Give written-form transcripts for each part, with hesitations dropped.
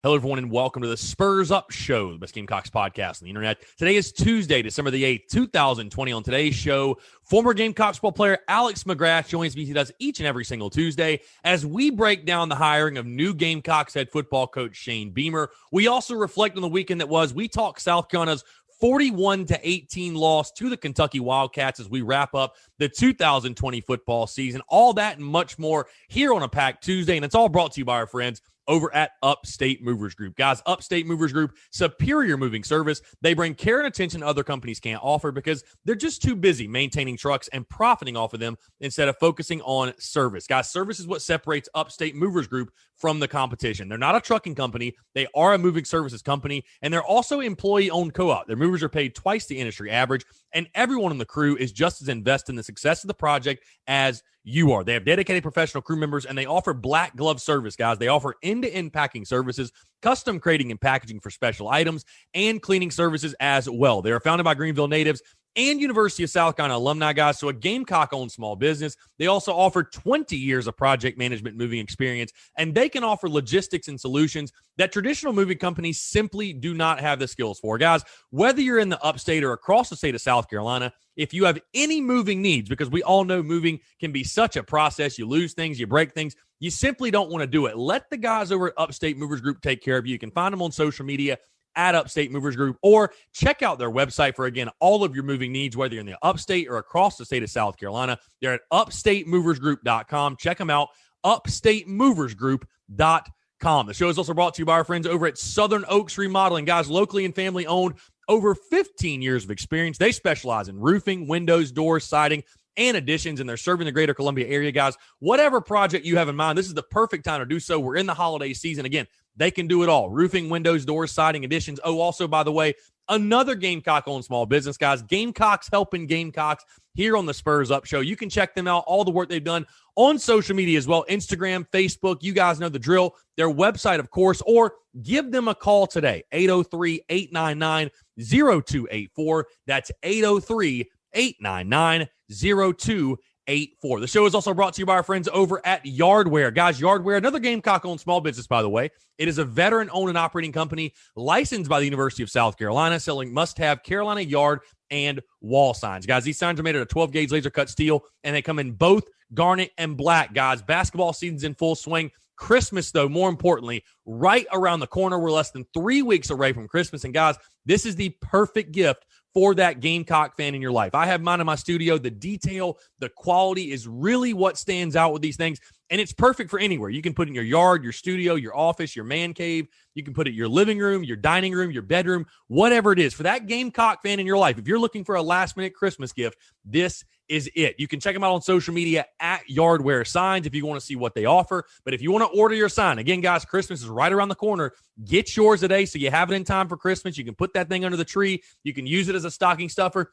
Hello, everyone, and welcome to the Spurs Up Show, the best Gamecocks podcast on the internet. Today is Tuesday, December the 8th, 2020. On today's show, former Gamecocks football player Alex McGrath joins me. He does each and every single Tuesday as we break down the hiring of new Gamecocks head football coach Shane Beamer. We also reflect on the weekend that was. We talk South Carolina's 41-18 loss to the Kentucky Wildcats as we wrap up the 2020 football season. All that and much more here on a Packed Tuesday, and it's all brought to you by our friends over at Upstate Movers Group. Guys, Upstate Movers Group, superior moving service. They bring care and attention other companies can't offer because they're just too busy maintaining trucks and profiting off of them instead of focusing on service. Guys, service is what separates Upstate Movers Group from the competition. They're not a trucking company. They are a moving services company, and they're also employee-owned co-op. Their movers are paid twice the industry average, and everyone on the crew is just as invested in the success of the project as you are. They have dedicated professional crew members, and they offer black glove service, guys. They offer end-to-end packing services, custom crating and packaging for special items, and cleaning services as well. They are founded by Greenville natives and University of South Carolina alumni, guys, so a Gamecock-owned small business. They also offer 20 years of project management moving experience, and they can offer logistics and solutions that traditional moving companies simply do not have the skills for. Guys, whether you're in the upstate or across the state of South Carolina, if you have any moving needs, because we all know moving can be such a process, you lose things, you break things, you simply don't want to do it. Let the guys over at Upstate Movers Group take care of you. You can find them on social media at Upstate Movers Group, or check out their website for, again, all of your moving needs, whether you're in the upstate or across the state of South Carolina. They're at upstatemoversgroup.com. Check them out, upstatemoversgroup.com. The show is also brought to you by our friends over at Southern Oaks Remodeling. Guys, locally and family owned, over 15 years of experience. They specialize in roofing, windows, doors, siding, and additions, and they're serving the greater Columbia area, guys. Whatever project you have in mind, this is the perfect time to do so. We're in the holiday season. Again, they can do it all. Roofing, windows, doors, siding, additions. Oh, also, by the way, another Gamecock-owned small business, guys. Gamecocks helping Gamecocks here on the Spurs Up Show. You can check them out, all the work they've done on social media as well, Instagram, Facebook. You guys know the drill. Their website, of course, or give them a call today, 803-899-0284. That's 803-899-0284. The show is also brought to you by our friends over at Yardware. Guys, Yardware, another Gamecock-owned small business, by the way. It is a veteran-owned and operating company licensed by the University of South Carolina, selling must-have Carolina yard and wall signs. Guys, these signs are made out of 12-gauge laser-cut steel, and they come in both garnet and black. Guys, basketball season's in full swing. Christmas, though, more importantly, right around the corner. We're less than 3 weeks away from Christmas. And, guys, this is the perfect gift for that Gamecock fan in your life. I have mine in my studio. The detail, the quality is really what stands out with these things, and it's perfect for anywhere. You can put it in your yard, your studio, your office, your man cave. You can put it in your living room, your dining room, your bedroom, whatever it is. For that Gamecock fan in your life, if you're looking for a last-minute Christmas gift, this is it. You can check them out on social media at Yardware Signs if you want to see what they offer. But if you want to order your sign, again, guys, Christmas is right around the corner. Get yours today so you have it in time for Christmas. You can put that thing under the tree. You can use it as a stocking stuffer,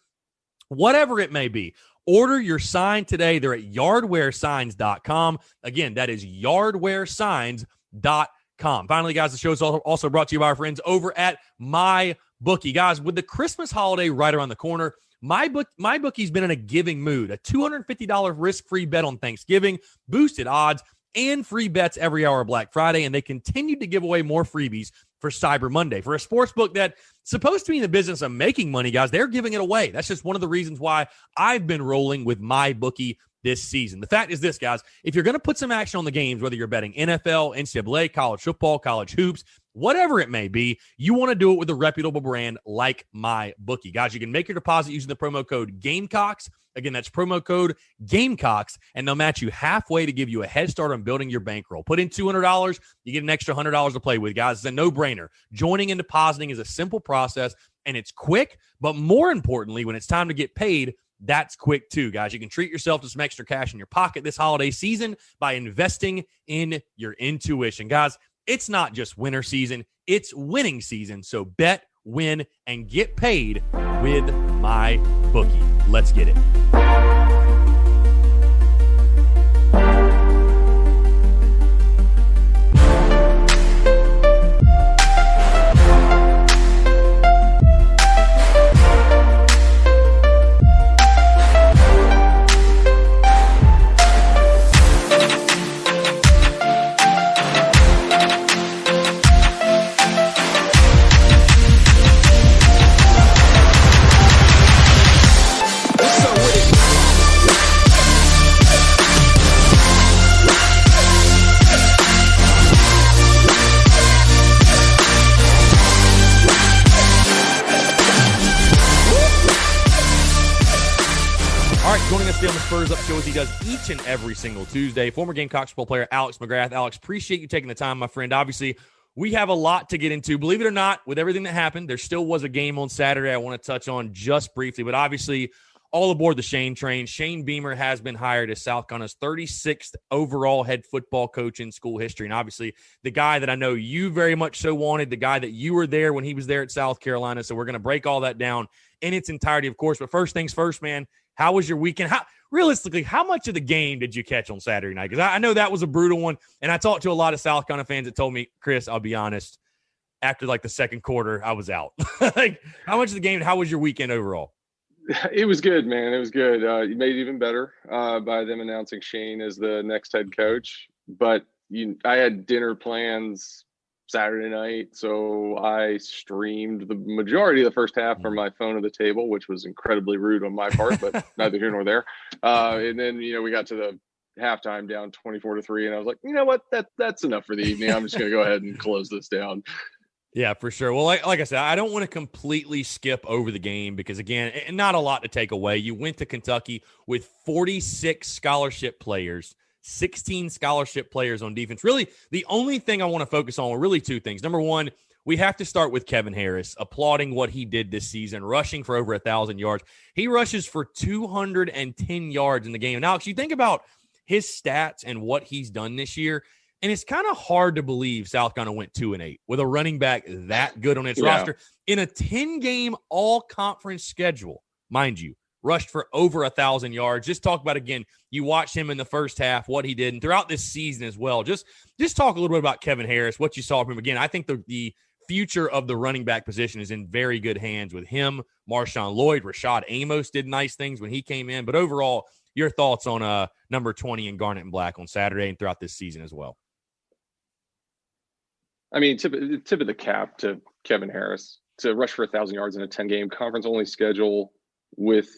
whatever it may be. Order your sign today. They're at yardwaresigns.com. Again, that is yardwaresigns.com. Finally, guys, the show is also brought to you by our friends over at MyBookie. Guys, with the Christmas holiday right around the corner, MyBookie's been in a giving mood. A $250 risk-free bet on Thanksgiving, boosted odds, and free bets every hour of Black Friday, and they continue to give away more freebies for Cyber Monday. For a sports book that's supposed to be in the business of making money, guys, they're giving it away. That's just one of the reasons why I've been rolling with MyBookie this season. The fact is this, guys, if you're going to put some action on the games, whether you're betting NFL, NCAA, college football, college hoops, whatever it may be, you want to do it with a reputable brand like MyBookie. Guys, you can make your deposit using the promo code Gamecocks. Again, that's promo code Gamecocks, and they'll match you halfway to give you a head start on building your bankroll. Put in $200, you get an extra $100 to play with, guys. It's a no-brainer. Joining and depositing is a simple process, and it's quick, but more importantly, when it's time to get paid, that's quick too, guys. You can treat yourself to some extra cash in your pocket this holiday season by investing in your intuition. Guys, it's not just winter season, it's winning season. So bet, win, and get paid with MyBookie. Let's get it. Spurs Up Show as he does each and every single Tuesday. Former Gamecocks football player Alex McGrath. Alex, appreciate you taking the time, my friend. Obviously, we have a lot to get into. Believe it or not, with everything that happened, there still was a game on Saturday I want to touch on just briefly. But obviously, all aboard the Shane train. Shane Beamer has been hired as South Carolina's 36th overall head football coach in school history. And obviously, the guy that I know you very much so wanted, the guy that you were there when he was there at South Carolina. So we're going to break all that down in its entirety, of course. But first things first, man, how was your weekend? Realistically, how much of the game did you catch on Saturday night? Because I know that was a brutal one. And I talked to a lot of South Carolina fans that told me, Chris, I'll be honest, after like the second quarter, I was out. Like, how much of the game, how was your weekend overall? It was good, man. It was good. You made it even better by them announcing Shane as the next head coach. But I had dinner plans Saturday night, so I streamed the majority of the first half from my phone at the table, which was incredibly rude on my part, but neither here nor there. And then, we got to the halftime down 24-3, and I was like, you know what? That's enough for the evening. I'm just going to go ahead and close this down. Yeah, for sure. Well, like I said, I don't want to completely skip over the game because, again, not a lot to take away. You went to Kentucky with 46 scholarship players, 16 scholarship players on defense. Really, the only thing I want to focus on were really two things. Number one, we have to start with Kevin Harris, applauding what he did this season, rushing for over 1,000 yards. He rushes for 210 yards in the game. And Alex, you think about his stats and what he's done this year, and it's kind of hard to believe South Carolina went 2-8 with a running back that good on its roster in a 10-game all-conference schedule, mind you. Rushed for over 1,000 yards. Just talk about, again, you watch him in the first half, what he did, and throughout this season as well. Just talk a little bit about Kevin Harris, what you saw from him. Again, I think the future of the running back position is in very good hands with him, Marshawn Lloyd, Rashad Amos did nice things when he came in. But overall, your thoughts on number 20 in Garnet and Black on Saturday and throughout this season as well. I mean, tip of the cap to Kevin Harris to rush for 1,000 yards in a 10-game conference-only schedule with,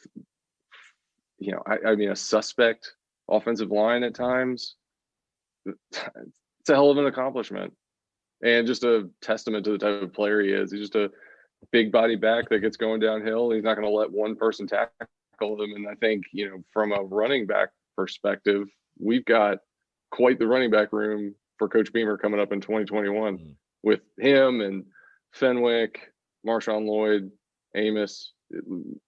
a suspect offensive line at times. It's a hell of an accomplishment and just a testament to the type of player he is. He's just a big body back that gets going downhill. He's not going to let one person tackle him. And I think, from a running back perspective, we've got quite the running back room for Coach Beamer coming up in 2021 with him and Fenwick, Marshawn Lloyd, Amos.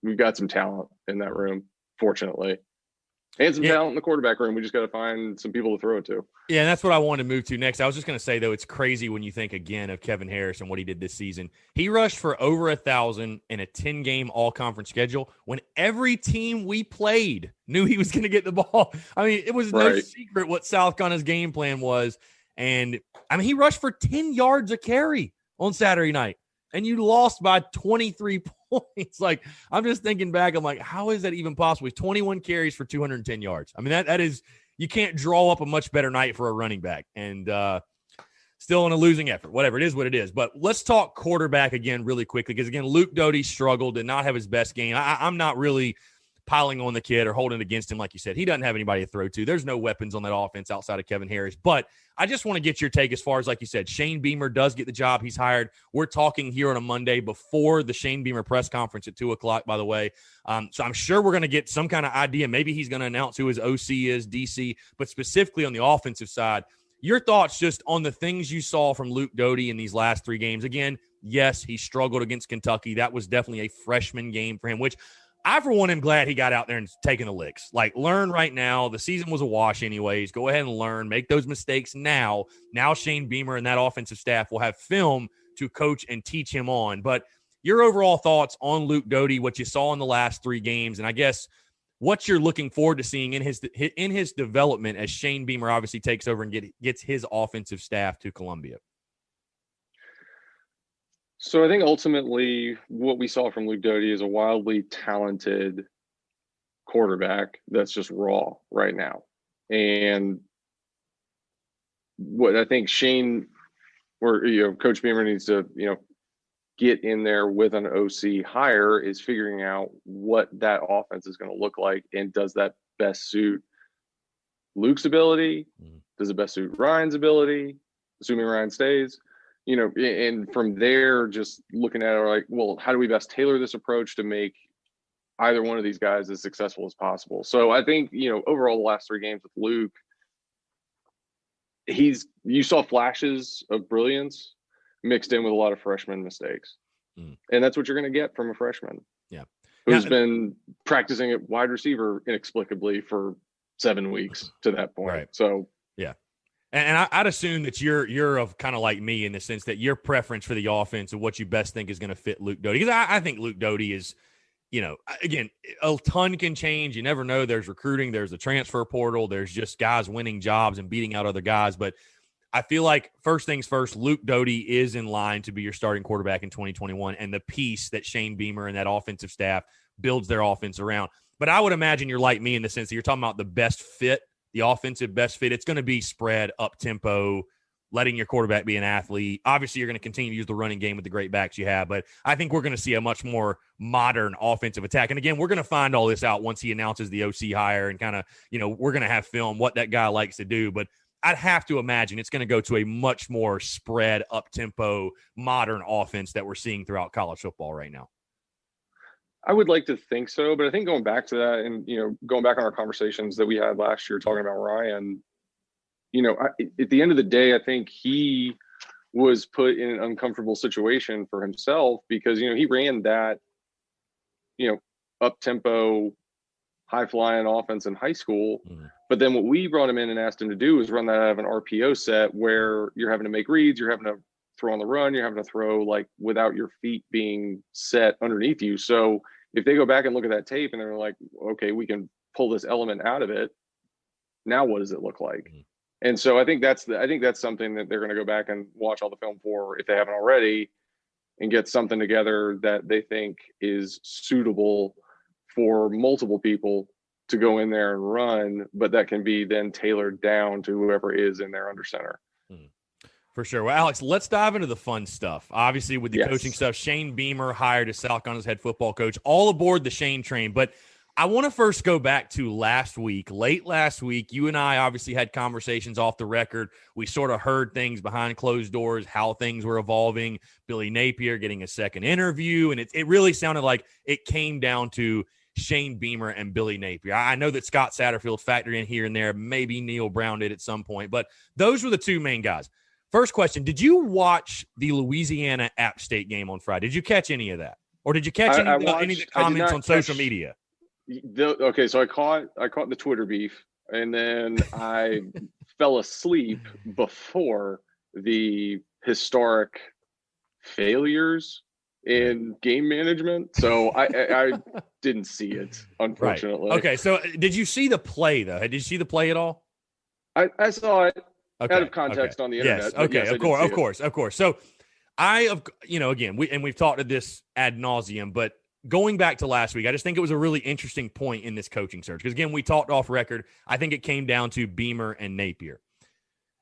We've got some talent in that room, fortunately, and some talent in the quarterback room. We just got to find some people to throw it to. Yeah, and that's what I wanted to move to next. I was just going to say, though, it's crazy when you think, again, of Kevin Harris and what he did this season. He rushed for over 1,000 in a 10-game all-conference schedule when every team we played knew he was going to get the ball. I mean, it was no secret what South Carolina's game plan was. And, he rushed for 10 yards a carry on Saturday night, and you lost by 23 points. Like, I'm just thinking back. I'm like, how is that even possible? He's 21 carries for 210 yards. I mean, that is – you can't draw up a much better night for a running back. And still in a losing effort. Whatever, it is what it is. But let's talk quarterback again really quickly because, again, Luke Doty struggled, did not have his best game. I'm not really – piling on the kid or holding against him. Like you said, he doesn't have anybody to throw to. There's no weapons on that offense outside of Kevin Harris. But I just want to get your take as far as, like you said, Shane Beamer does get the job. He's hired. We're talking here on a Monday before the Shane Beamer press conference at 2:00, by the way. So I'm sure we're going to get some kind of idea. Maybe he's going to announce who his OC is, DC, but specifically on the offensive side. Your thoughts just on the things you saw from Luke Doty in these last three games. Again, yes, he struggled against Kentucky. That was definitely a freshman game for him, which I, for one, am glad he got out there and taking the licks. Like, learn right now. The season was a wash anyways. Go ahead and learn. Make those mistakes now. Now Shane Beamer and that offensive staff will have film to coach and teach him on. But your overall thoughts on Luke Doty, what you saw in the last three games, and I guess what you're looking forward to seeing in his development as Shane Beamer obviously takes over and gets his offensive staff to Columbia. So I think ultimately what we saw from Luke Doty is a wildly talented quarterback that's just raw right now. And what I think Shane or Coach Beamer needs to get in there with an OC hire is figuring out what that offense is going to look like, and does that best suit Luke's ability? Does it best suit Ryan's ability, assuming Ryan stays? And from there, just looking at it, like, well, how do we best tailor this approach to make either one of these guys as successful as possible. So I think, overall the last 3 games with Luke, you saw flashes of brilliance mixed in with a lot of freshman mistakes. And that's what you're going to get from a freshman. Yeah. Who's been practicing at wide receiver inexplicably for 7 weeks to that point. Right. So, yeah. And I'd assume that you're of kind of like me in the sense that your preference for the offense and what you best think is going to fit Luke Doty. Because I think Luke Doty is, again, a ton can change. You never know. There's recruiting. There's the transfer portal. There's just guys winning jobs and beating out other guys. But I feel like first things first, Luke Doty is in line to be your starting quarterback in 2021 and the piece that Shane Beamer and that offensive staff builds their offense around. But I would imagine you're like me in the sense that you're talking about the best fit, the offensive best fit. It's going to be spread, up-tempo, letting your quarterback be an athlete. Obviously, you're going to continue to use the running game with the great backs you have, but I think we're going to see a much more modern offensive attack. And again, we're going to find all this out once he announces the OC hire and kind of, we're going to have film what that guy likes to do. But I'd have to imagine it's going to go to a much more spread, up-tempo, modern offense that we're seeing throughout college football right now. I would like to think so, but I think going back to that and, going back on our conversations that we had last year talking about Ryan, at the end of the day, I think he was put in an uncomfortable situation for himself because, he ran that, up-tempo, high-flying offense in high school. But then what we brought him in and asked him to do is run that out of an RPO set where you're having to make reads, you're having to throw on the run, you're having to throw like without your feet being set underneath you. So if they go back and look at that tape and they're like, okay, we can pull this element out of it, now what does it look like? And so I think that's something that they're going to go back and watch all the film for if they haven't already and get something together that they think is suitable for multiple people to go in there and run, but that can be then tailored down to whoever is in there under center. For sure. Well, Alex, let's dive into the fun stuff. Obviously, with the coaching stuff, Shane Beamer hired as South Carolina's head football coach, all aboard the Shane train. But I want to first go back to late last week. You and I obviously had conversations off the record. We sort of heard things behind closed doors, how things were evolving. Billy Napier getting a second interview. And it really sounded like it came down to Shane Beamer and Billy Napier. I know that Scott Satterfield factored in here and there. Maybe Neil Brown did at some point. But those were the two main guys. First question, did you watch the Louisiana App State game on Friday? Did you catch any of that? Or did you catch any of the comments on social media? Okay, so I caught the Twitter beef, and then I fell asleep before the historic failures in game management. So I didn't see it, unfortunately. Right. Okay, so did you see the play, though? Did you see the play at all? I saw it. Okay, out of context on the internet. Yes. Okay. Yes, of course. So again, we've talked to this ad nauseum, but going back to last week, I just think it was a really interesting point in this coaching search. Because again, we talked off record. I think it came down to Beamer and Napier.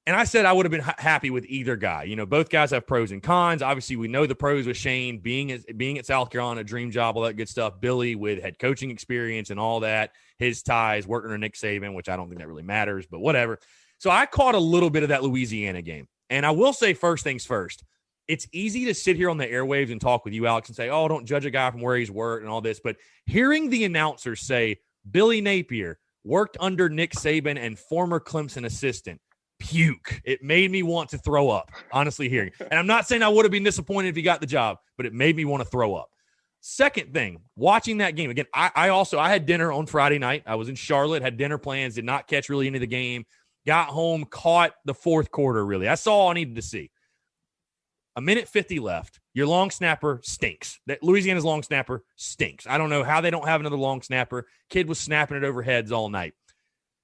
And I said I would have been happy with either guy. Both guys have pros and cons. Obviously, we know the pros with Shane being at South Carolina, dream job, all that good stuff. Billy with head coaching experience and all that. His ties, working under Nick Saban, which I don't think that really matters, but whatever. So I caught a little bit of that Louisiana game. And I will say first things first, it's easy to sit here on the airwaves and talk with you, Alex, and say, oh, don't judge a guy from where he's worked and all this. But hearing the announcers say Billy Napier worked under Nick Saban and former Clemson assistant, puke. It made me want to throw up, honestly hearing. And I'm not saying I would have been disappointed if he got the job, but it made me want to throw up. Second thing, watching that game. Again, I had dinner on Friday night. I was in Charlotte, had dinner plans, did not catch really any of the game. Got home, caught the fourth quarter, really. That's all I needed to see. A minute 50 left. Your long snapper stinks. That Louisiana's long snapper stinks. I don't know how they don't have another long snapper. Kid was snapping it over heads all night.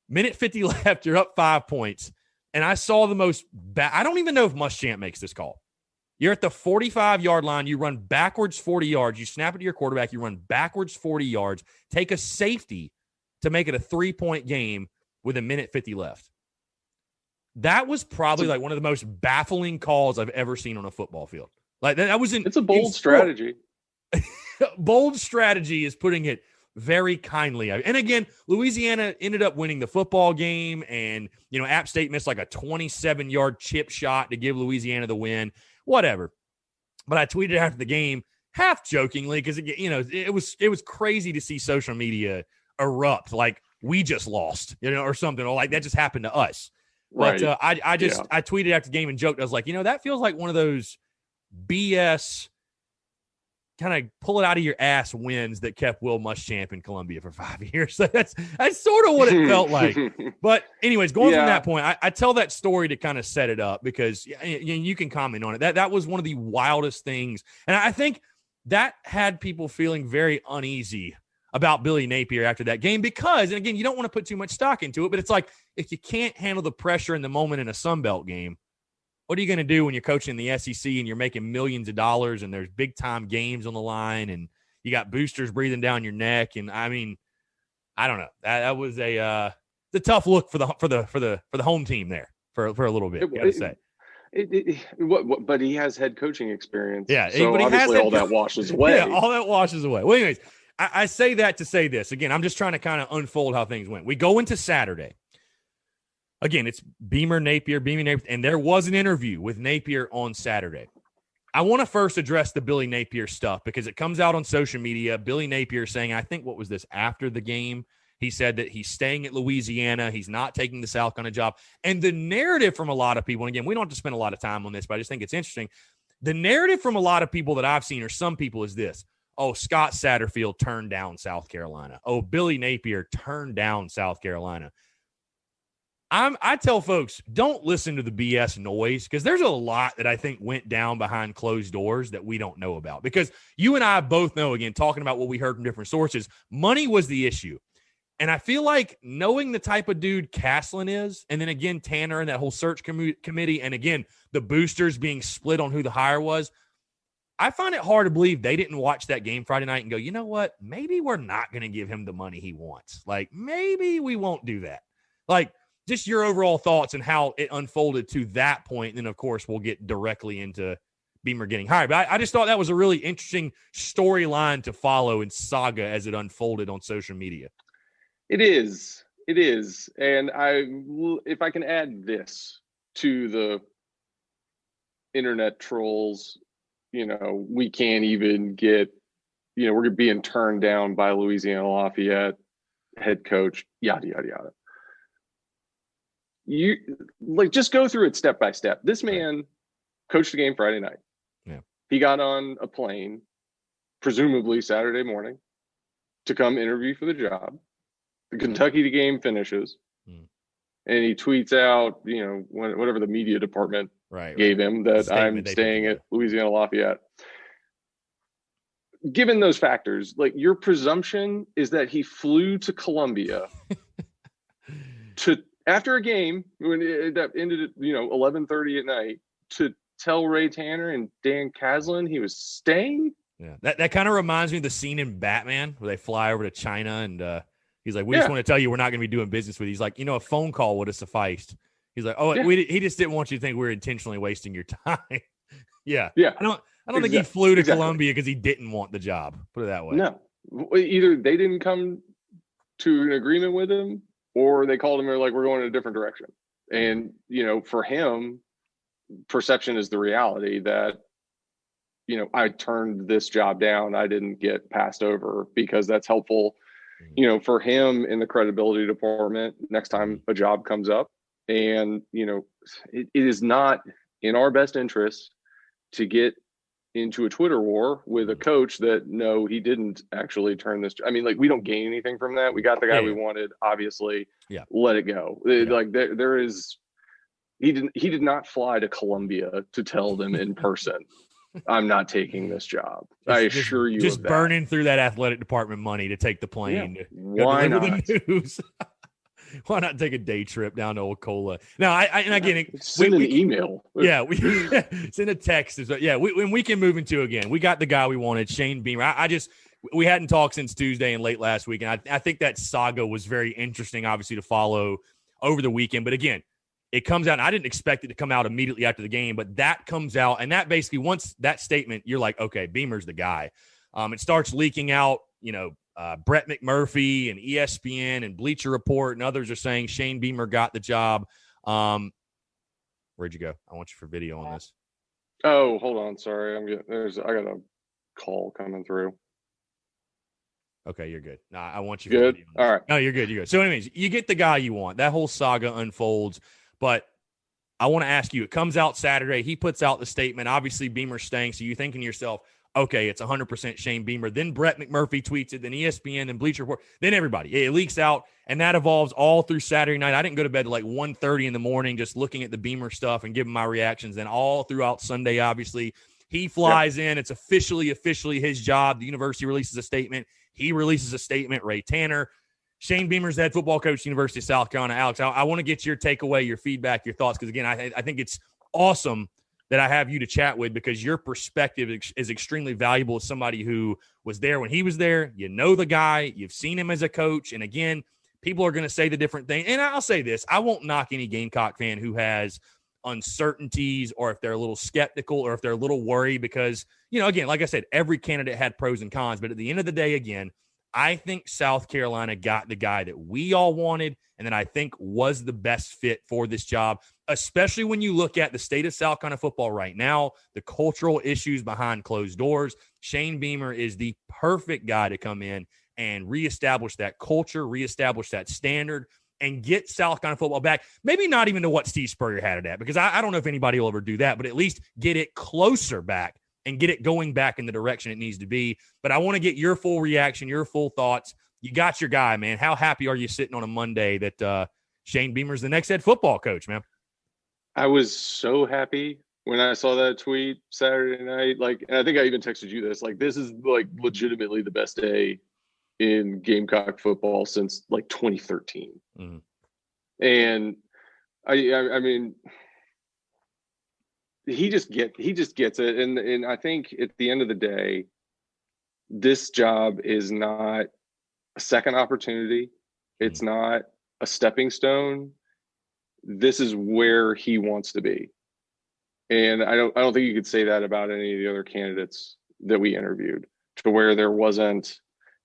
Minute 50 left. You're up 5 points. And I saw the most I don't even know if Muschamp makes this call. You're at the 45-yard line. You run backwards 40 yards. You snap it to your quarterback. You run backwards 40 yards. Take a safety to make it a 3-point game with a minute 50 left. That was probably like one of the most baffling calls I've ever seen on a football field. Like that was it's a bold strategy. Bold strategy is putting it very kindly. And again, Louisiana ended up winning the football game, and App State missed like a 27-yard chip shot to give Louisiana the win. Whatever. But I tweeted after the game, half jokingly, because it was crazy to see social media erupt like we just lost, or something, or like that just happened to us. Right. But I tweeted after the game and joked. I was like, that feels like one of those BS kind of pull it out of your ass wins that kept Will Muschamp in Columbia for 5 years. So that's sort of what it felt like. But anyways, going from that point, I tell that story to kind of set it up, because you can comment on it. That was one of the wildest things. And I think that had people feeling very uneasy about Billy Napier after that game, because, and again, you don't want to put too much stock into it, but it's like, if you can't handle the pressure in the moment in a Sun Belt game, what are you going to do when you're coaching in the SEC and you're making millions of dollars and there's big time games on the line and you got boosters breathing down your neck? And I mean, I don't know. That was a tough look for the home team there for a little bit. You got to say. But he has head coaching experience. Yeah, so obviously all that washes away. Yeah, all that washes away. Well, anyways, I say that to say this again. I'm just trying to kind of unfold how things went. We go into Saturday. Again, it's Beamer, Napier, and there was an interview with Napier on Saturday. I want to first address the Billy Napier stuff, because it comes out on social media. Billy Napier saying, I think, what was this, after the game? He said that he's staying at Louisiana. He's not taking the South Carolina job. And the narrative from a lot of people, and again, we don't have to spend a lot of time on this, but I just think it's interesting. The narrative from a lot of people that I've seen, or some people, is this. Oh, Scott Satterfield turned down South Carolina. Oh, Billy Napier turned down South Carolina. I tell folks, don't listen to the BS noise, because there's a lot that I think went down behind closed doors that we don't know about. Because you and I both know, again, talking about what we heard from different sources, money was the issue. And I feel like, knowing the type of dude Caslen is, and then again, Tanner and that whole search committee, and again, the boosters being split on who the hire was, I find it hard to believe they didn't watch that game Friday night and go, you know what, maybe we're not going to give him the money he wants. Like, maybe we won't do that. Like, just your overall thoughts and how it unfolded to that point. And then, of course, we'll get directly into Beamer getting hired. But I just thought that was a really interesting storyline to follow in saga as it unfolded on social media. It is. And if I can add this to the internet trolls, we can't even get, we're being turned down by Louisiana Lafayette head coach, yada, yada, yada. You just go through it step by step. This man coached the game Friday night. Yeah. He got on a plane, presumably Saturday morning, to come interview for the job. The Kentucky game finishes, and he tweets out, whatever the media department gave him, that I'm staying at Louisiana Lafayette. Given those factors, your presumption is that he flew to Columbia to, after a game that ended at 11:30 at night, to tell Ray Tanner and Dan Caslen he was staying. Yeah, that kind of reminds me of the scene in Batman where they fly over to China and he's like, "We just want to tell you we're not going to be doing business with you." He's like, a phone call would have sufficed. He's like, "Oh, he just didn't want you to think we were intentionally wasting your time." Yeah. I don't think he flew to Columbia because he didn't want the job. Put it that way. No, either they didn't come to an agreement with him, or they called him and were like, we're going in a different direction. And, for him, perception is the reality that, I turned this job down. I didn't get passed over, because that's helpful, for him in the credibility department next time a job comes up. And, it is not in our best interest to get into a Twitter war with a coach that, no, he didn't actually turn this. I mean, we don't gain anything from that. We got the guy we wanted, obviously. Yeah. Let it go. Yeah. There is, he did not fly to Columbia to tell them in person, I'm not taking this job. I assure you. Just burning through that athletic department money to take the plane. Yeah. Why not? The news. Why not take a day trip down to Ocola? Now, and again, send an email. Yeah, we send a text. Yeah, when we can move into again. We got the guy we wanted, Shane Beamer. We hadn't talked since Tuesday and late last week, and I think that saga was very interesting, obviously, to follow over the weekend. But again, it comes out, and I didn't expect it to come out immediately after the game, but that comes out, and that basically, once that statement, you're like, okay, Beamer's the guy. It starts leaking out, Brett McMurphy and ESPN and Bleacher Report and others are saying Shane Beamer got the job. Where'd you go? I want you for video on this. Oh, hold on. Sorry. I got a call coming through. Okay, you're good. Nah, I want you. Good. All right. No, you're good. You're good. So, anyways, you get the guy you want. That whole saga unfolds, but I want to ask you. It comes out Saturday. He puts out the statement. Obviously, Beamer's staying. So you thinking to yourself, okay, it's 100% Shane Beamer. Then Brett McMurphy tweets it. Then ESPN. Then Bleacher Report. Then everybody. It leaks out, and that evolves all through Saturday night. I didn't go to bed till like 1:30 in the morning, just looking at the Beamer stuff and giving my reactions. Then all throughout Sunday, obviously, he flies in. It's officially his job. The university releases a statement. He releases a statement. Ray Tanner. Shane Beamer's the head football coach, University of South Carolina. Alex, I want to get your takeaway, your feedback, your thoughts, because, again, I think it's awesome that I have you to chat with because your perspective is extremely valuable as somebody who was there when he was there. You know the guy. You've seen him as a coach. And, again, people are going to say the different thing. And I'll say this. I won't knock any Gamecock fan who has uncertainties or if they're a little skeptical or if they're a little worried because, again, like I said, every candidate had pros and cons. But at the end of the day, again, I think South Carolina got the guy that we all wanted and that I think was the best fit for this job, especially when you look at the state of South Carolina football right now, the cultural issues behind closed doors. Shane Beamer is the perfect guy to come in and reestablish that culture, reestablish that standard, and get South Carolina football back. Maybe not even to what Steve Spurrier had it at, because I don't know if anybody will ever do that, but at least get it closer back and get it going back in the direction it needs to be. But I want to get your full reaction, your full thoughts. You got your guy, man. How happy are you sitting on a Monday that Shane Beamer's the next head football coach, man? I was so happy when I saw that tweet Saturday night. And I think I even texted you this. This is legitimately the best day in Gamecock football since 2013. Mm-hmm. And I mean, he just gets it. And I think at the end of the day, this job is not a second opportunity. It's not a stepping stone. This is where he wants to be. And I don't think you could say that about any of the other candidates that we interviewed, to where there wasn't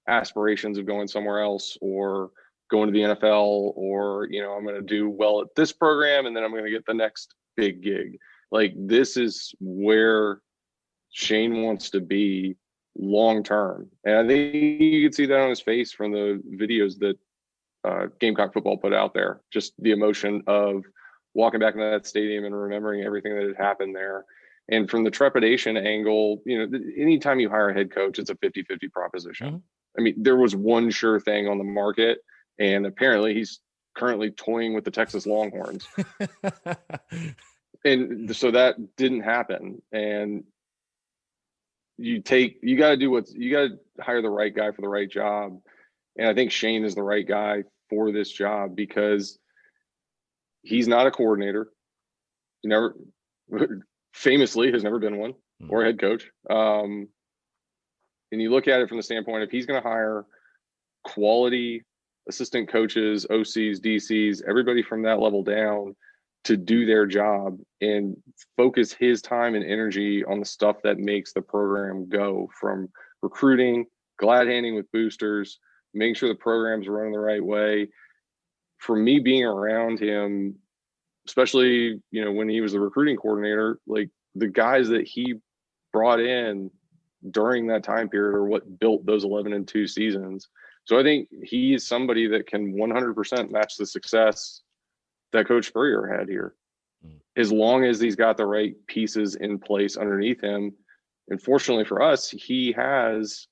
aspirations of going somewhere else or going to the NFL or, I'm going to do well at this program and then I'm going to get the next big gig. This is where Shane wants to be long term. And I think you could see that on his face from the videos that Gamecock football put out there. Just the emotion of walking back into that stadium and remembering everything that had happened there. And from the trepidation angle, anytime you hire a head coach, it's a 50-50 proposition. Mm-hmm. I mean, there was one sure thing on the market, and apparently he's currently toying with the Texas Longhorns. And so that didn't happen. And you got to hire the right guy for the right job. And I think Shane is the right guy for this job because he's not a coordinator. He famously has never been one or a head coach. And you look at it from the standpoint of he's going to hire quality assistant coaches, OCs, DCs, everybody from that level down to do their job and focus his time and energy on the stuff that makes the program go, from recruiting, glad handing with boosters, making sure the program's running the right way. For me, being around him, especially, when he was the recruiting coordinator, the guys that he brought in during that time period are what built those 11-2 seasons. So I think he's somebody that can 100% match the success that Coach Spurrier had here, as long as he's got the right pieces in place underneath him. And fortunately for us, he has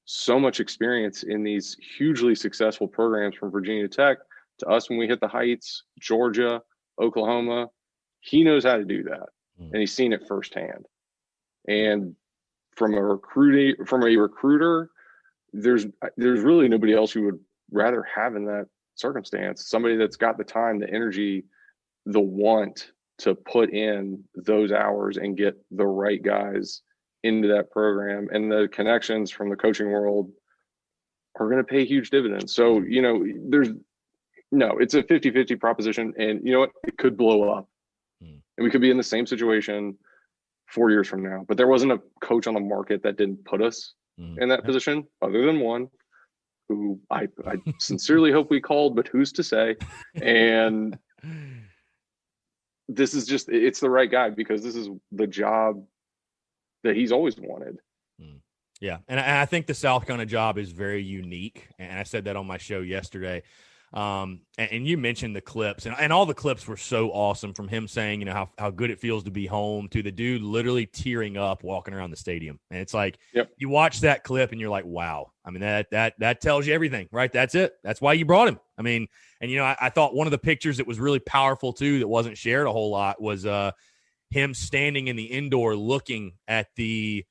so much experience in these hugely successful programs, from Virginia Tech to us when we hit the heights, Georgia, Oklahoma. He knows how to do that, and he's seen it firsthand. And from a recruiter, there's really nobody else who would rather have in that circumstance somebody that's got the time, the energy, the want to put in those hours and get the right guys into that program. And the connections from the coaching world are going to pay huge dividends. So, it's a 50-50 proposition, and you know what? It could blow up and we could be in the same situation 4 years from now. But there wasn't a coach on the market that didn't put us in that position, other than one who I sincerely hope we called, but who's to say? And this is it's the right guy, because this is the job that he's always wanted. Yeah, and I think the South Carolina job is very unique, and I said that on my show yesterday. And you mentioned the clips, and all the clips were so awesome, from him saying, you know, how good it feels to be home, to the dude literally tearing up walking around the stadium. And it's like, Yep. you watch that clip and you're like, wow. I mean, that tells you everything, right? That's it. That's why you brought him. I mean, and, you know, I thought one of the pictures that was really powerful too, that wasn't shared a whole lot, was him standing in the indoor looking at the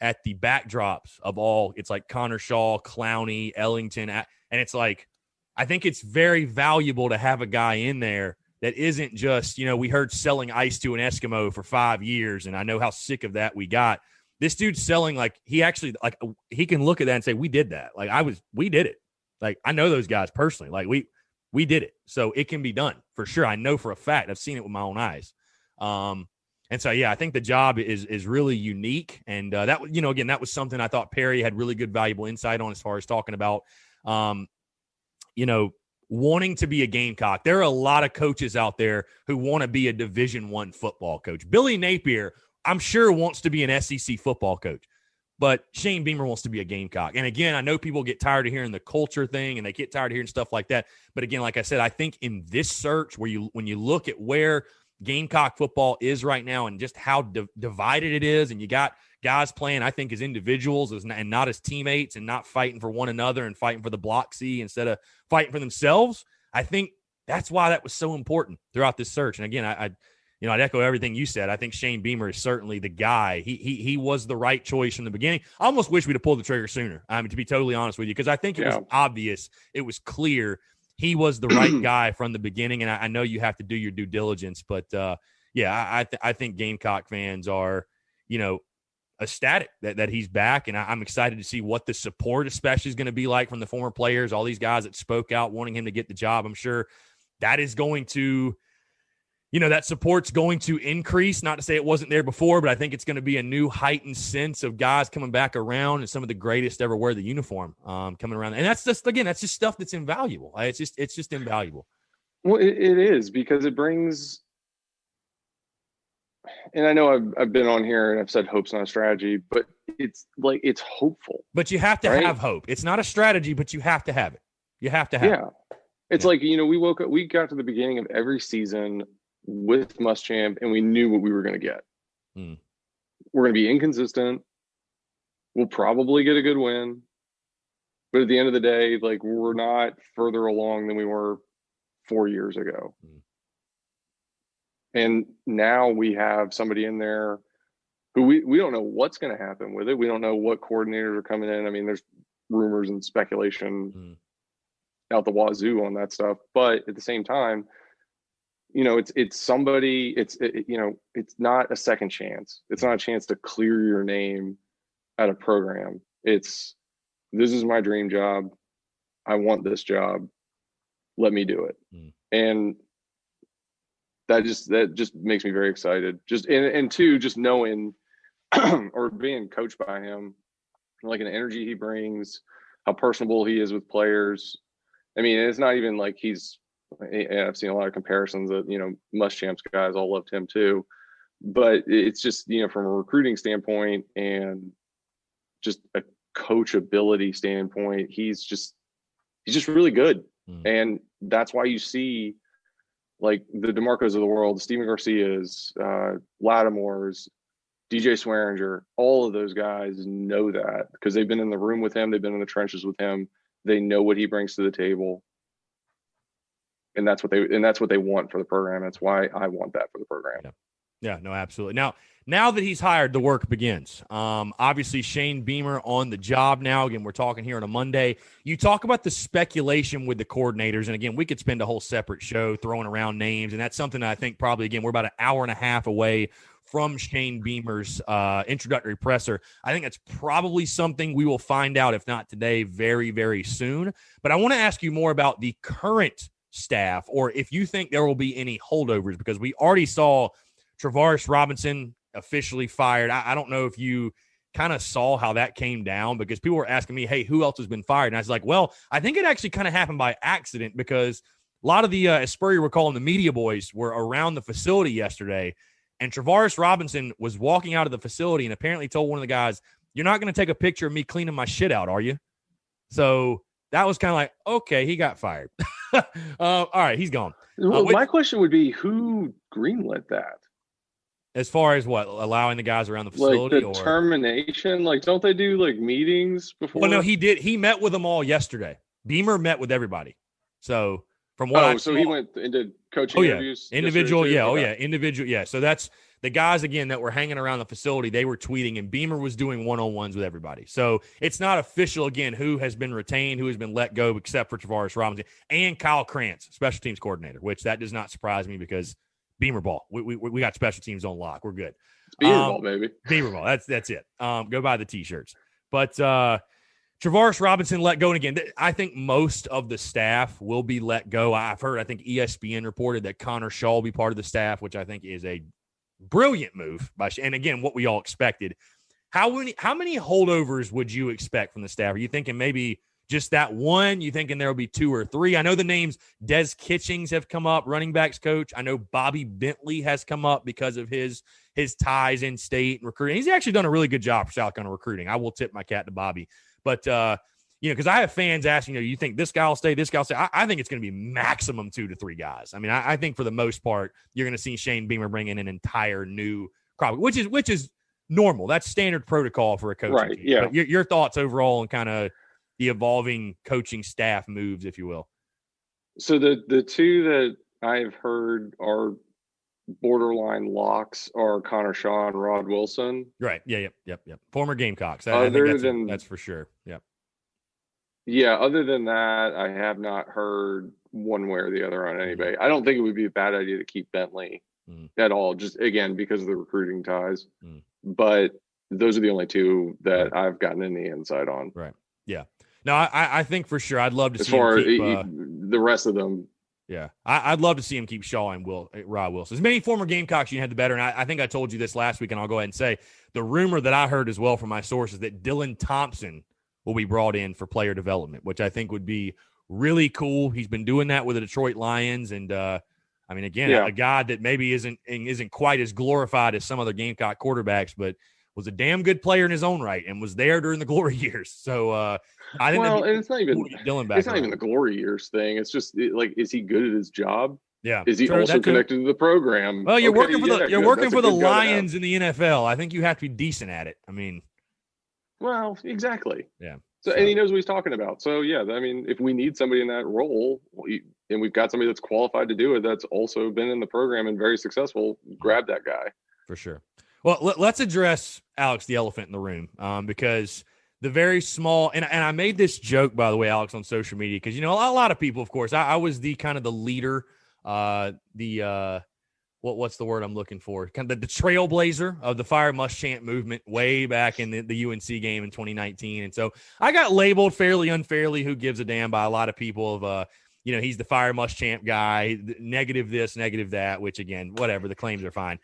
backdrops of all, it's like Connor Shaw, Clowney, Ellington. And it's like, I think it's very valuable to have a guy in there that isn't just, you know, we heard selling ice to an Eskimo for 5 years, and I know how sick of that we got. This dude's selling, like, he actually, like, he can look at that and say, we did that. Like, we did it. Like, I know those guys personally. Like, we did it. So it can be done for sure. I know for a fact. I've seen it with my own eyes. And so, yeah, I think the job is really unique. And that, you know, again, that was something I thought Perry had really good, valuable insight on, as far as talking about, you know, wanting to be a Gamecock. There are a lot of coaches out there who want to be a Division I football coach. Billy Napier, I'm sure, wants to be an SEC football coach, but Shane Beamer wants to be a Gamecock. And again, I know people get tired of hearing the culture thing, and they get tired of hearing stuff like that. But again, like I said, I think in this search, when you look at where Gamecock football is right now, and just how divided it is, and you got guys playing, I think, as individuals and not as teammates, and not fighting for one another and fighting for the block C instead of fighting for themselves. I think that's why that was so important throughout this search. And again, I'd echo everything you said. I think Shane Beamer is certainly the guy. He was the right choice from the beginning. I almost wish we'd have pulled the trigger sooner. I mean, to be totally honest with you, because I think it was obvious. It was clear he was the right guy from the beginning. And I know you have to do your due diligence, but I think Gamecock fans are, you know, ecstatic that he's back. And I'm excited to see what the support especially is going to be like from the former players, all these guys that spoke out wanting him to get the job. I'm sure that is going to, you know, that support's going to increase. Not to say it wasn't there before, but I think it's going to be a new heightened sense of guys coming back around, and some of the greatest ever wear the uniform coming around. And that's just stuff that's invaluable. It's just invaluable. Well, it is, because it brings, and I know I've been on here and I've said hope's not a strategy, but it's like, it's hopeful. But you have to have hope. It's not a strategy, but you have to have it. You have to have it. It's like, you know, we got to the beginning of every season with Muschamp, and we knew what we were going to get. We're going to be inconsistent. We'll probably get a good win. But at the end of the day, like, we're not further along than we were 4 years ago. And now we have somebody in there who we don't know what's going to happen with it. We don't know what coordinators are coming in. I mean, there's rumors and speculation out the wazoo on that stuff. But at the same time, you know, it's somebody, you know, it's not a second chance. It's not a chance to clear your name at a program. This is my dream job. I want this job. Let me do it. And that just makes me very excited. Just, and two, just knowing or being coached by him, like, an energy he brings, how personable he is with players. I mean, it's not even like I've seen a lot of comparisons that, you know, Muschamp's guys all loved him too, but it's just, you know, from a recruiting standpoint and just a coachability standpoint, he's just really good. And that's why you see, like, the DeMarcos of the world, Steven Garcias, Lattimore's, DJ Swearinger, all of those guys know that, because they've been in the room with him. They've been in the trenches with him. They know what he brings to the table. And that's what they want for the program. That's why I want that for the program. Yeah, no, absolutely. Now that he's hired, the work begins. Obviously, Shane Beamer on the job now. Again, we're talking here on a Monday. You talk about the speculation with the coordinators, and again, we could spend a whole separate show throwing around names, and that's something that I think probably, again, we're about an hour and a half away from Shane Beamer's introductory presser. I think that's probably something we will find out, if not today, very, very soon. But I want to ask you more about the current staff, or if you think there will be any holdovers, because we already saw Travaris Robinson officially fired. I don't know if you kind of saw how that came down, because people were asking me, hey, who else has been fired? And I was like, well, I think it actually kind of happened by accident, because a lot of the, as Spurrier were calling, the media boys were around the facility yesterday, and Travaris Robinson was walking out of the facility and apparently told one of the guys, you're not going to take a picture of me cleaning my shit out, are you? So that was kind of like, okay, he got fired. All right, he's gone. Well, my question would be, who greenlit that? As far as what, allowing the guys around the facility? Like the termination? Like, don't they do like meetings before? Well, no, he did. He met with them all yesterday. Beamer met with everybody. So from what I saw, he went into coaching interviews? Individual, yeah. Oh, yeah. Individual, yeah. So that's the guys, again, that were hanging around the facility. They were tweeting, and Beamer was doing one-on-ones with everybody. So it's not official, again, who has been retained, who has been let go, except for Travaris Robinson and Kyle Krantz, special teams coordinator, which that does not surprise me because Beamer ball. We got special teams on lock. We're good. It's Beamer ball, baby. Beamer ball. That's it. Go buy the T-shirts. But Travaris Robinson let go. And again, I think most of the staff will be let go. I think ESPN reported that Connor Shaw will be part of the staff, which I think is a brilliant move. And again, what we all expected. How many holdovers would you expect from the staff? Are you thinking maybe just that one? You thinking there will be 2 or 3? I know the names Des Kitchings have come up, running backs coach. I know Bobby Bentley has come up because of his ties in state and recruiting. He's actually done a really good job for South Carolina recruiting. I will tip my cap to Bobby. But, because I have fans asking, you think this guy will stay, this guy will stay? I think it's going to be maximum 2 to 3 guys. I mean, I think for the most part, you're going to see Shane Beamer bring in an entire new crop, which is normal. That's standard protocol for a coaching right, team. Yeah. But your thoughts overall on kind of the evolving coaching staff moves, if you will. So the 2 that I've heard are borderline locks are Connor Shaw and Rod Wilson. Right. Yeah. Yep. Former Gamecocks. That's for sure. Yep. Yeah. Other than that, I have not heard one way or the other on anybody. I don't think it would be a bad idea to keep Bentley at all, just again, because of the recruiting ties. But those are the only 2 that I've gotten any insight on. Right. Yeah. No, I think for sure. I'd love to as see far him keep, the rest of them. Yeah, I'd love to see him keep Shaw and Rod Wilson. As many former Gamecocks you had, the better. And I think I told you this last week, and I'll go ahead and say the rumor that I heard as well from my sources that Dylan Thompson will be brought in for player development, which I think would be really cool. He's been doing that with the Detroit Lions, and a guy that maybe isn't quite as glorified as some other Gamecock quarterbacks, but was a damn good player in his own right and was there during the glory years. So I think and it's not even Dylan back. It's not even the glory years thing. It's just like, is he good at his job? Yeah. Is he also connected to the program? Well, you're working for the Lions in the NFL. I think you have to be decent at it. I mean, well, exactly. Yeah. So and he knows what he's talking about. So yeah, I mean, if we need somebody in that role, and we've got somebody that's qualified to do it, that's also been in the program and very successful, grab that guy for sure. Well, let's address, Alex, the elephant in the room, because the very small – and I made this joke, by the way, Alex, on social media because, a lot of people, of course, I was the kind of the leader, what's the word I'm looking for? Kind of the trailblazer of the Fire Must Chant movement way back in the UNC game in 2019. And so I got labeled fairly unfairly, who gives a damn, by a lot of people of he's the Fire Must Chant guy, negative this, negative that, which, again, whatever, the claims are fine.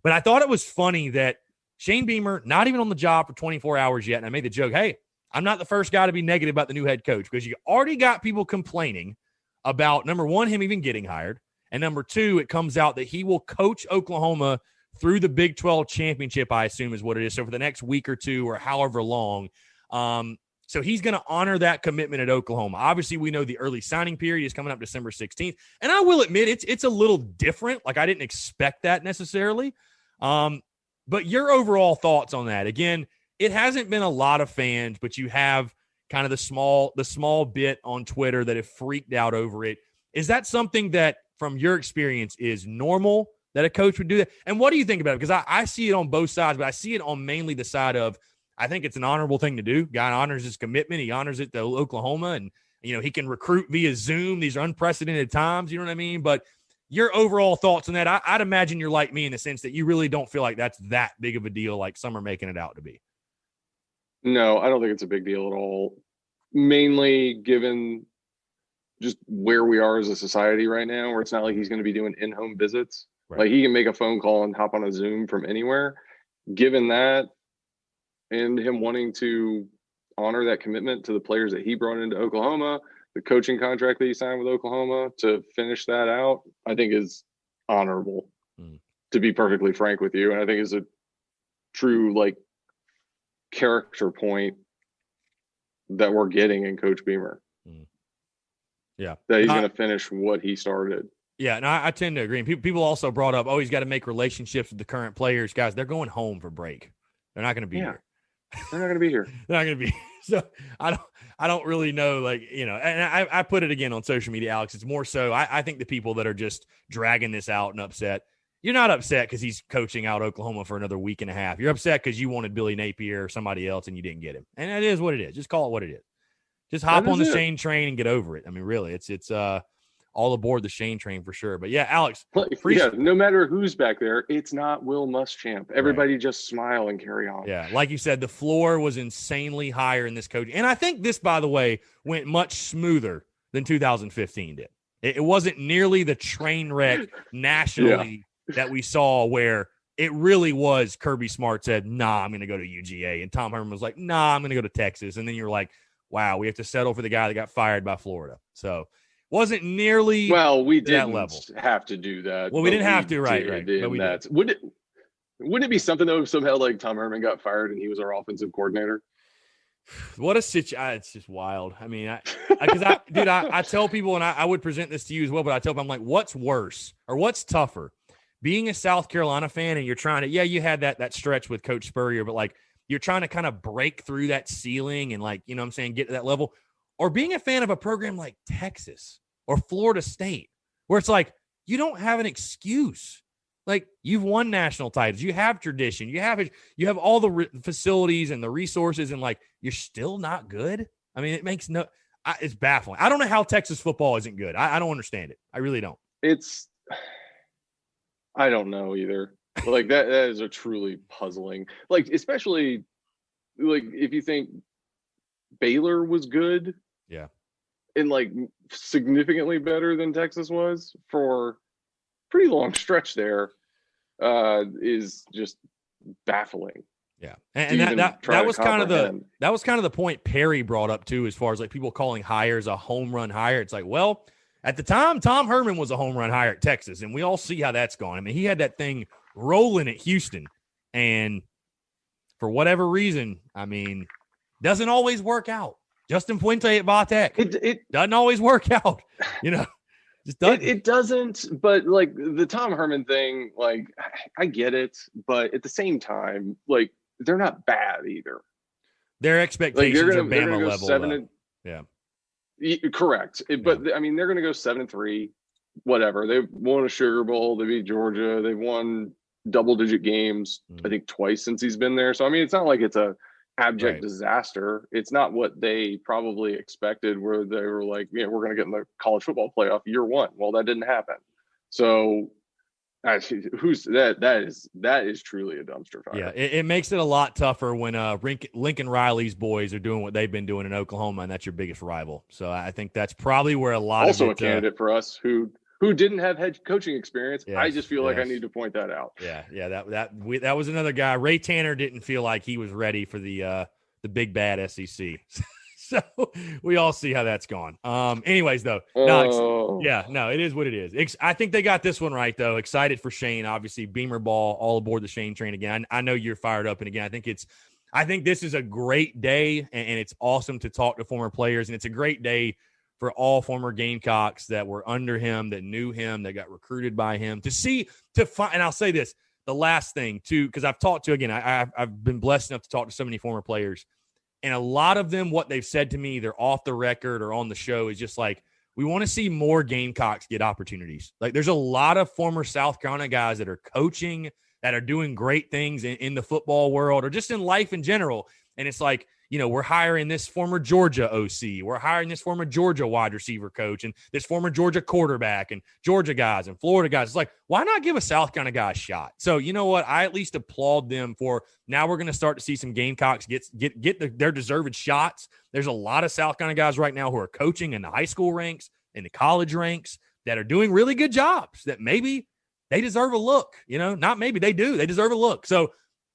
But I thought it was funny that Shane Beamer, not even on the job for 24 hours yet, and I made the joke, hey, I'm not the first guy to be negative about the new head coach, because you already got people complaining about, number one, him even getting hired, and number two, it comes out that he will coach Oklahoma through the Big 12 championship, I assume is what it is, so for the next week or two or however long. So he's going to honor that commitment at Oklahoma. Obviously, we know the early signing period is coming up December 16th, and I will admit it's a little different. Like, I didn't expect that necessarily. But your overall thoughts on that? Again, it hasn't been a lot of fans, but you have kind of the small bit on Twitter that have freaked out over it. Is that something that, from your experience, is normal that a coach would do that? And what do you think about it? Because I see it on both sides, but I see it on mainly the side of, I think it's an honorable thing to do. Guy honors his commitment. He honors it to Oklahoma, and, he can recruit via Zoom. These are unprecedented times. You know what I mean? But your overall thoughts on that? I'd imagine you're like me in the sense that you really don't feel like that's that big of a deal like some are making it out to be. No, I don't think it's a big deal at all. Mainly given just where we are as a society right now, where it's not like he's going to be doing in-home visits. Right. Like, he can make a phone call and hop on a Zoom from anywhere. Given that, and him wanting to honor that commitment to the players that he brought into Oklahoma, the coaching contract that he signed with Oklahoma to finish that out, I think is honorable, to be perfectly frank with you. And I think is a true, character point that we're getting in Coach Beamer. Yeah. That he's going to finish what he started. Yeah, and I tend to agree. And people also brought up, he's got to make relationships with the current players. Guys, they're going home for break. They're not going to be here. They're not going to be here. They're not going to be. So I don't really know, like, you know, and I put it again on social media, Alex. It's more so I think the people that are just dragging this out and upset, you're not upset because he's coaching out Oklahoma for another week and a half. You're upset because you wanted Billy Napier or somebody else and you didn't get him. And it is what it is. Just call it what it is. Just hop on the Shane train and get over it. I mean, really, it's all aboard the Shane train for sure. But yeah, Alex. No matter who's back there, it's not Will Muschamp. Everybody just smile and carry on. Yeah, like you said, the floor was insanely higher in this coach. And I think this, by the way, went much smoother than 2015 did. It wasn't nearly the train wreck nationally that we saw where it really was Kirby Smart said, nah, I'm going to go to UGA. And Tom Herman was like, nah, I'm going to go to Texas. And then you're like, wow, we have to settle for the guy that got fired by Florida. So wasn't nearly we didn't level. Have to do that. Well, we didn't have to, right. But we did. Wouldn't it be something though if somehow like Tom Herman got fired and he was our offensive coordinator? What a situation. It's just wild. I mean, I tell people, and I would present this to you as well, but I tell them, I'm like, what's worse or what's tougher? Being a South Carolina fan and you're trying to, you had that stretch with Coach Spurrier, but like you're trying to kind of break through that ceiling and like, you know what I'm saying, get to that level. Or being a fan of a program like Texas or Florida State, where it's like, you don't have an excuse. Like, you've won national titles. You have tradition. You have all the facilities and the resources, and like, you're still not good. I mean, it makes it's baffling. I don't know how Texas football isn't good. I don't understand it. I really don't. I don't know either. Like that is a truly puzzling, like, especially like if you think Baylor was good. Yeah. And like significantly better than Texas was for pretty long stretch there, is just baffling. Yeah. And that was kind of the point Perry brought up too, as far as like people calling hires a home run hire. It's like, well, at the time, Tom Herman was a home run hire at Texas, and we all see how that's gone. I mean, he had that thing rolling at Houston, and for whatever reason, I mean, doesn't always work out. Justin Fuente at Vatech. It doesn't always work out, you know. Just doesn't. It doesn't, but like the Tom Herman thing, like I get it, but at the same time, like they're not bad either. Their expectations are Bama level. Correct. But I mean, they're going to go 7-3, whatever. They've won a Sugar Bowl. They beat Georgia. They've won double-digit games, I think, twice since he's been there. So I mean, it's not like it's a abject disaster. It's not what they probably expected, where they were like, we're going to get in the college football playoff year one. Well, that didn't happen. So that is truly a dumpster fire. Yeah, it makes it a lot tougher when Lincoln Riley's boys are doing what they've been doing in Oklahoma, and that's your biggest rival. So I think that's probably where a lot also of a candidate for us who didn't have head coaching experience. I just feel like I need to point that out. Yeah. That was another guy. Ray Tanner didn't feel like he was ready for the big bad SEC. So we all see how that's gone. Anyways, though, it is what it is. I think they got this one right, though. Excited for Shane, obviously. Beamer ball, all aboard the Shane train again. I know you're fired up, and again, I think this is a great day, and it's awesome to talk to former players, and it's a great day for all former Gamecocks that were under him, that knew him, that got recruited by him, and I'll say this, the last thing too, because I've talked to, again, I've been blessed enough to talk to so many former players. And a lot of them, what they've said to me, either off the record or on the show, is just like, we want to see more Gamecocks get opportunities. Like, there's a lot of former South Carolina guys that are coaching, that are doing great things in the football world or just in life in general. And it's like, we're hiring this former Georgia OC. We're hiring this former Georgia wide receiver coach and this former Georgia quarterback and Georgia guys and Florida guys. It's like, why not give a South Carolina guy a shot? So, you know what? I at least applaud them for now we're going to start to see some Gamecocks get their deserved shots. There's a lot of South Carolina guys right now who are coaching in the high school ranks, in the college ranks, that are doing really good jobs that maybe they deserve a look. Not maybe, they do. They deserve a look. So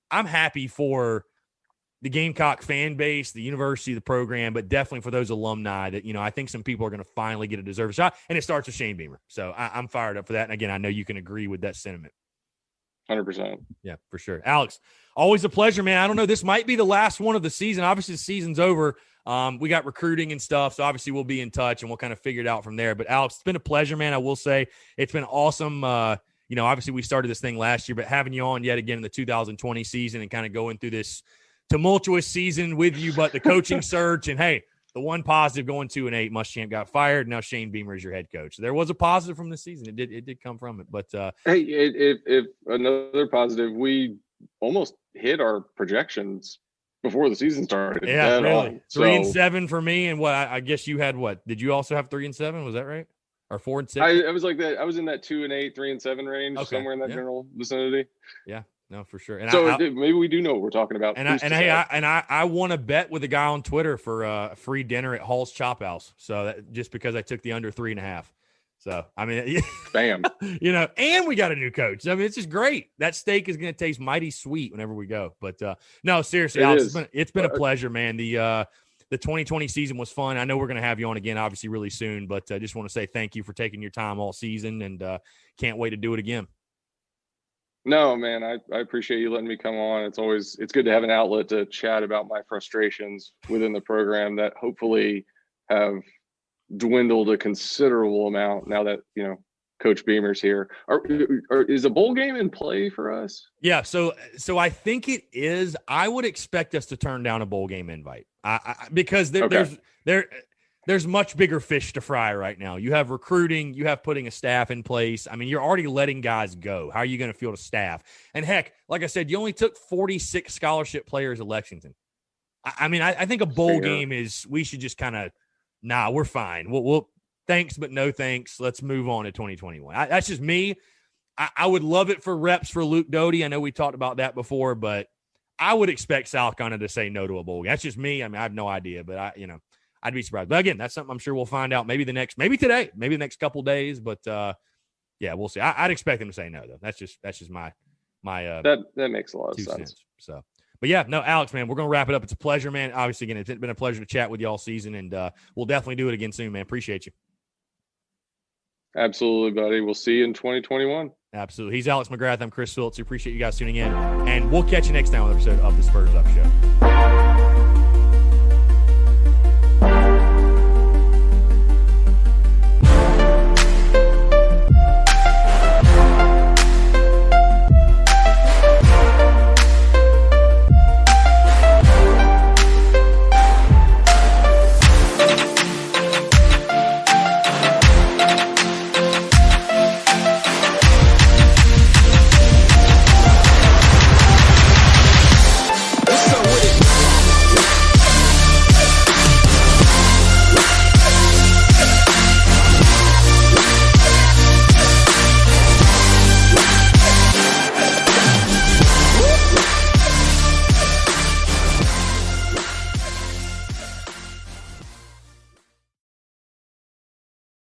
I'm happy for the Gamecock fan base, the university, the program, but definitely for those alumni that, I think some people are going to finally get a deserved shot, and it starts with Shane Beamer. So I'm fired up for that. And again, I know you can agree with that sentiment. 100%. Yeah, for sure. Alex, always a pleasure, man. I don't know. This might be the last one of the season. Obviously, the season's over. We got recruiting and stuff, so obviously we'll be in touch and we'll kind of figure it out from there. But Alex, it's been a pleasure, man. I will say it's been awesome. Obviously we started this thing last year, but having you on yet again in the 2020 season and kind of going through this tumultuous season with you, but the coaching search and hey, the one positive going 2-8, Muschamp got fired. Now Shane Beamer is your head coach. There was a positive from this season. It did come from it. But hey, if another positive, we almost hit our projections before the season started. Yeah, really. 3-7 for me, and what I guess you had what? Did you also have 3-7? Was that right? Or 4-6? I was like that. I was in that 2-8, 3-7 range, somewhere in that general vicinity. Yeah, no, for sure. And maybe we do know what we're talking about. I won a bet with a guy on Twitter for a free dinner at Hall's Chop House. So just because I took the under 3.5. So I mean, bam, and we got a new coach. I mean, it's just great. That steak is going to taste mighty sweet whenever we go. But no, seriously, Alex, it's been a pleasure, man. The 2020 season was fun. I know we're going to have you on again, obviously, really soon. But I just want to say thank you for taking your time all season, and can't wait to do it again. No, man, I appreciate you letting me come on. It's good to have an outlet to chat about my frustrations within the program that hopefully have dwindled a considerable amount now that Coach Beamer's here. Is a bowl game in play for us? Yeah, so I think it is. I would expect us to turn down a bowl game invite because there's much bigger fish to fry right now. You have recruiting, you have putting a staff in place. I mean, you're already letting guys go. How are you going to field a staff? And heck, like I said, you only took 46 scholarship players at Lexington. I think a bowl game is. We should just kind of. Nah, we're fine. We'll thanks, but no thanks. Let's move on to 2021. That's just me. I would love it for reps for Luke Doty. I know we talked about that before, but I would expect South Carolina to say no to a bowl game. That's just me. I mean, I have no idea, but I'd be surprised. But again, that's something I'm sure we'll find out maybe today, maybe the next couple days. But yeah, we'll see. I'd expect them to say no though. That's just my that makes a lot of sense. Cents, so. But yeah, no, Alex, man, we're going to wrap it up. It's a pleasure, man. Obviously, again, it's been a pleasure to chat with you all season, and we'll definitely do it again soon, man. Appreciate you. Absolutely, buddy. We'll see you in 2021. Absolutely. He's Alex McGrath. I'm Chris Phillips. We appreciate you guys tuning in, and we'll catch you next time on the episode of the Spurs Up Show.